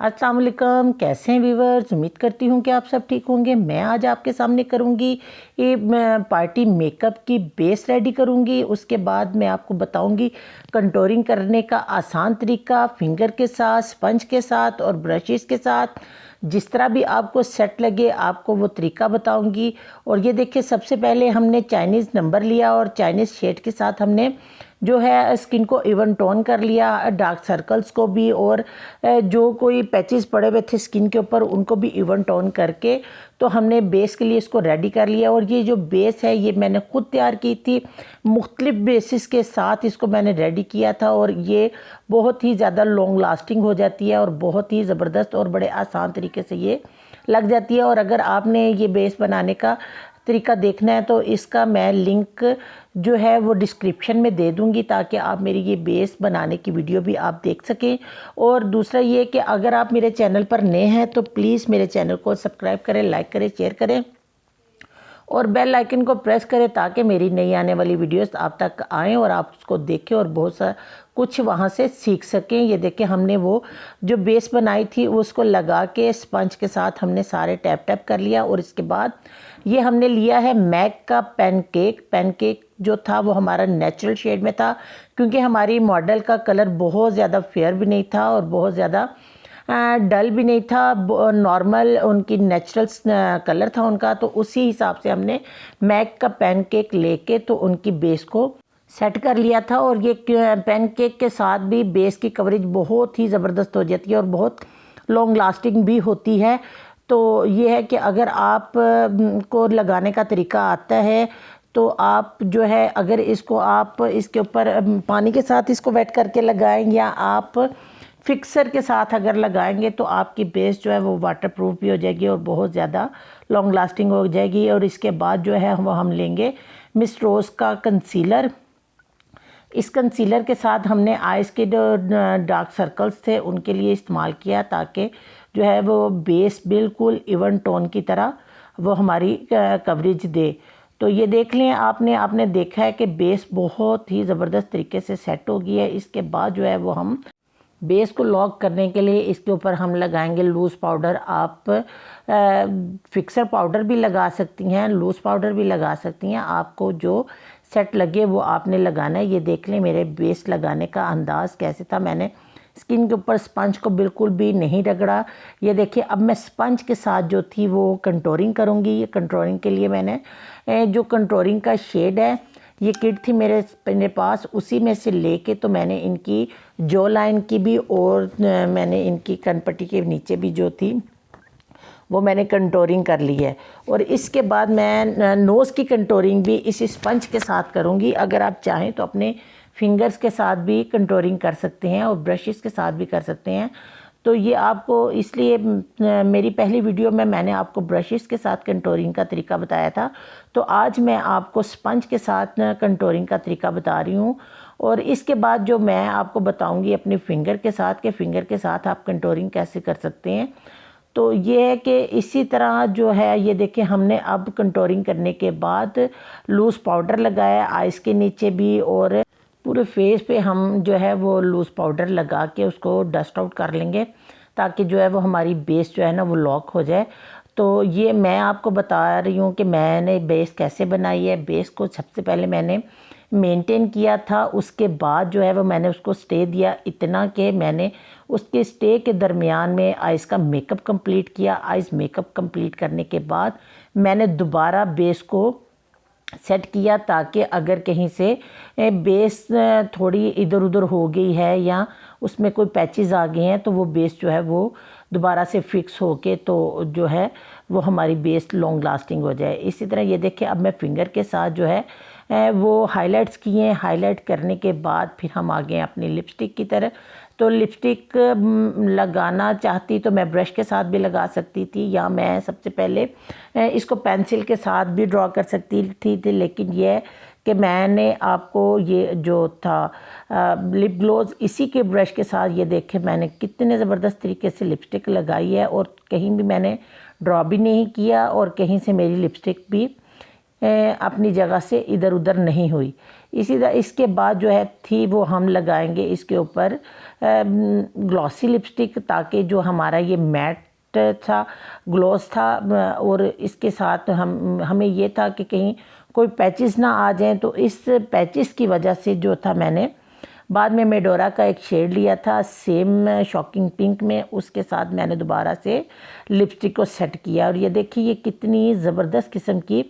अस्सलाम वालेकुम, कैसे हैं व्यूवर्स। उम्मीद करती हूँ कि आप सब ठीक होंगे। मैं आज आपके सामने करूँगी ये पार्टी मेकअप की बेस रेडी करूँगी। उसके बाद मैं आपको बताऊँगी कंटूरिंग करने का आसान तरीका, फिंगर के साथ, स्पंज के साथ और ब्रशेस के साथ। जिस तरह भी आपको सेट लगे आपको वो तरीका बताऊंगी। और ये देखिए, सबसे पहले हमने चाइनीज़ नंबर लिया और चाइनीज़ शेड के साथ हमने जो है स्किन को इवन टोन कर लिया, डार्क सर्कल्स को भी, और जो कोई पैचेस पड़े हुए थे स्किन के ऊपर उनको भी इवन टोन करके तो हमने बेस के लिए इसको रेडी कर लिया। और ये जो बेस है ये मैंने ख़ुद तैयार की थी, मुख्तलिफ बेसिस के साथ इसको मैंने रेडी किया था। और ये बहुत ही ज़्यादा लॉन्ग लास्टिंग हो जाती है और बहुत ही ज़बरदस्त और बड़े आसान तरीके से ये लग जाती है। और अगर आपने ये बेस बनाने का तरीका देखना है तो इसका मैं लिंक जो है वो डिस्क्रिप्शन में दे दूंगी, ताकि आप मेरी ये बेस बनाने की वीडियो भी आप देख सकें। और दूसरा ये कि अगर आप मेरे चैनल पर नए हैं तो प्लीज़ मेरे चैनल को सब्सक्राइब करें, लाइक करें, शेयर करें और बेल आइकन को प्रेस करें, ताकि मेरी नई आने वाली वीडियोस आप तक आएँ और आप उसको देखें और बहुत सा कुछ वहाँ से सीख सकें। ये देखें, हमने वो जो बेस बनाई थी उसको लगा के स्पंज के साथ हमने सारे टैप टैप कर लिया। और इसके बाद ये हमने लिया है मैक का पैनकेक जो था वो हमारा नेचुरल शेड में था, क्योंकि हमारी मॉडल का कलर बहुत ज़्यादा फेयर भी नहीं था और बहुत ज़्यादा डल भी नहीं था, नॉर्मल उनकी नेचुरल कलर था उनका। तो उसी हिसाब से हमने मैक का पैनकेक लेके तो उनकी बेस को सेट कर लिया था। और ये पैनकेक के साथ भी बेस की कवरेज बहुत ही ज़बरदस्त हो जाती है और बहुत लॉन्ग लास्टिंग भी होती है। तो ये है कि अगर आप को लगाने का तरीका आता है तो आप जो है, अगर इसको आप इसके ऊपर पानी के साथ इसको वेट करके लगाएं या आप फिक्सर के साथ अगर लगाएंगे तो आपकी बेस जो है वो वाटरप्रूफ भी हो जाएगी और बहुत ज़्यादा लॉन्ग लास्टिंग हो जाएगी। और इसके बाद जो है वो हम लेंगे मिस रोज़ का कंसीलर। इस कंसीलर के साथ हमने आइज़ के जो डार्क सर्कल्स थे उनके लिए इस्तेमाल किया, ताकि जो है वो बेस बिल्कुल इवन टोन की तरह वो हमारी कवरेज दे। तो ये देख लें, आपने देखा है कि बेस बहुत ही ज़बरदस्त तरीके से सेट हो गई है। इसके बाद जो है वो हम बेस को लॉक करने के लिए इसके ऊपर हम लगाएंगे लूज़ पाउडर। आप फिक्सर पाउडर भी लगा सकती हैं, लूज़ पाउडर भी लगा सकती हैं, आपको जो सेट लगे वो आपने लगाना है। ये देख लें मेरे बेस लगाने का अंदाज़ कैसे था, मैंने स्किन के ऊपर स्पंज को बिल्कुल भी नहीं रगड़ा। ये देखिए, अब मैं स्पंज के साथ जो थी वो कंटूरिंग करूँगी। ये कंटूरिंग के लिए मैंने जो कंटूरिंग का शेड है, ये किट थी मेरे पास, उसी में से लेके तो मैंने इनकी जो लाइन की भी और मैंने इनकी कनपट्टी के नीचे भी जो थी वो मैंने कंटूरिंग कर ली है। और इसके बाद मैं नोज़ की कंटूरिंग भी इसी स्पंज के साथ करूँगी। अगर आप चाहें तो अपने फिंगर्स के साथ भी कंटूरिंग कर सकते हैं और ब्रशेस के साथ भी कर सकते हैं। तो ये आपको इसलिए मेरी पहली वीडियो में मैंने आपको ब्रशेस के साथ कंटूरिंग का तरीका बताया था, तो आज मैं आपको स्पंज के साथ कंटूरिंग का तरीका बता रही हूँ। और इसके बाद जो मैं आपको बताऊँगी अपने फिंगर के साथ, कि फिंगर के साथ आप कंटूरिंग कैसे कर सकते हैं। तो ये है कि इसी तरह जो है, ये देखिए हमने अब कंटूरिंग करने के बाद लूज़ पाउडर लगाया आइज़ के नीचे भी, और पूरे फेस पे हम जो है वो लूज़ पाउडर लगा के उसको डस्ट आउट कर लेंगे, ताकि जो है वो हमारी बेस जो है ना वो लॉक हो जाए। तो ये मैं आपको बता रही हूँ कि मैंने बेस कैसे बनाई है। बेस को सबसे पहले मैंने मेंटेन किया था, उसके बाद जो है वो मैंने उसको स्टे दिया, इतना कि मैंने उसके स्टे के दरमियान में आइज़ का मेकअप कंप्लीट किया। आइज़ मेकअप कंप्लीट करने के बाद मैंने दोबारा बेस को सेट किया, ताकि अगर कहीं से बेस थोड़ी इधर उधर हो गई है या उसमें कोई पैचेस आ गए हैं तो वो बेस जो है वो दोबारा से फिक्स होके तो जो है वो हमारी बेस लॉन्ग लास्टिंग हो जाए। इसी तरह ये देखिए, अब मैं फिंगर के साथ जो है वो हाइलाइट्स किए। हाइलाइट करने के बाद फिर हम आ गए अपनी लिपस्टिक की तरह। तो लिपस्टिक लगाना चाहती तो मैं ब्रश के साथ भी लगा सकती थी, या मैं सबसे पहले इसको पेंसिल के साथ भी ड्रॉ कर सकती थी लेकिन ये कि मैंने आपको ये जो था लिप ग्लोज इसी के ब्रश के साथ, ये देखें मैंने कितने ज़बरदस्त तरीके से लिपस्टिक लगाई है और कहीं भी मैंने ड्रॉ भी नहीं किया और कहीं से मेरी लिपस्टिक भी अपनी जगह से इधर उधर नहीं हुई। इसी तरह इसके बाद जो है थी वो हम लगाएंगे इसके ऊपर ग्लॉसी लिपस्टिक, ताकि जो हमारा ये मैट था, ग्लॉस था, और इसके साथ हमें ये था कि कहीं कोई पैचेस ना आ जाएं, तो इस पैचेस की वजह से जो था मैंने बाद में मेडोरा का एक शेड लिया था सेम शॉकिंग पिंक में, उसके साथ मैंने दोबारा से लिपस्टिक को सेट किया। और ये देखिए ये कितनी ज़बरदस्त किस्म की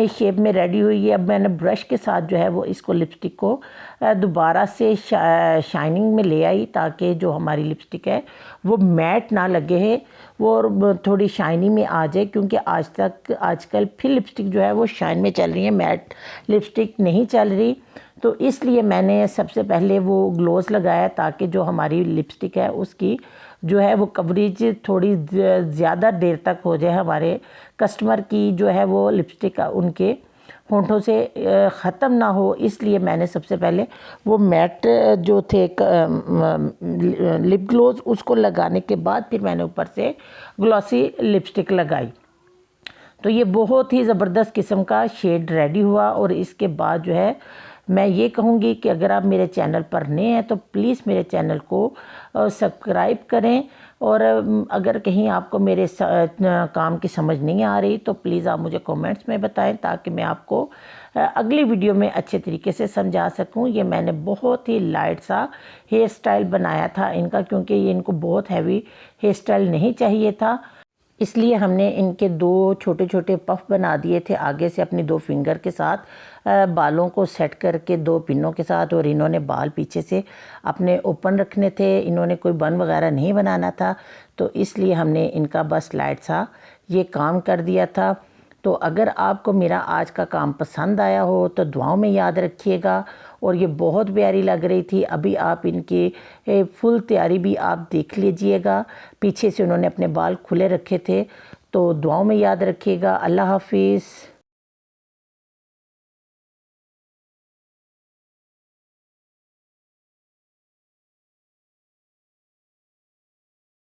शेप में रेडी हुई है। अब मैंने ब्रश के साथ जो है वो इसको लिपस्टिक को दोबारा से शाइनिंग में ले आई, ताकि जो हमारी लिपस्टिक है वो मैट ना लगे है, वो थोड़ी शाइनी में आ जाए, क्योंकि आजकल फिर लिपस्टिक जो है वो शाइन में चल रही है, मैट लिपस्टिक नहीं चल रही। तो इसलिए मैंने सबसे पहले वो ग्लोस लगाया, ताकि जो हमारी लिपस्टिक है उसकी जो है वो कवरेज थोड़ी ज़्यादा देर तक हो जाए, हमारे कस्टमर की जो है वो लिपस्टिक उनके होंठों से ख़त्म ना हो। इसलिए मैंने सबसे पहले वो मैट जो थे लिप ग्लोस उसको लगाने के बाद फिर मैंने ऊपर से ग्लॉसी लिपस्टिक लगाई। तो ये बहुत ही ज़बरदस्त किस्म का शेड रेडी हुआ। और इसके बाद जो है मैं ये कहूँगी कि अगर आप मेरे चैनल पर नए हैं तो प्लीज़ मेरे चैनल को सब्सक्राइब करें, और अगर कहीं आपको मेरे काम की समझ नहीं आ रही तो प्लीज़ आप मुझे कमेंट्स में बताएं, ताकि मैं आपको अगली वीडियो में अच्छे तरीके से समझा सकूं। ये मैंने बहुत ही लाइट सा हेयर स्टाइल बनाया था इनका, क्योंकि ये इनको बहुत हैवी हेयर स्टाइल नहीं चाहिए था, इसलिए हमने इनके दो छोटे छोटे पफ बना दिए थे आगे से अपनी दो फिंगर के साथ, बालों को सेट करके दो पिनों के साथ। और इन्होंने बाल पीछे से अपने ओपन रखने थे, इन्होंने कोई बन वगैरह नहीं बनाना था, तो इसलिए हमने इनका बस लाइट सा ये काम कर दिया था। तो अगर आपको मेरा आज का काम पसंद आया हो तो दुआओं में याद रखिएगा। और ये बहुत प्यारी लग रही थी। अभी आप इनकी फुल तैयारी भी आप देख लीजिएगा, पीछे से उन्होंने अपने बाल खुले रखे थे। तो दुआओं में याद रखिएगा। अल्लाह हाफिज़।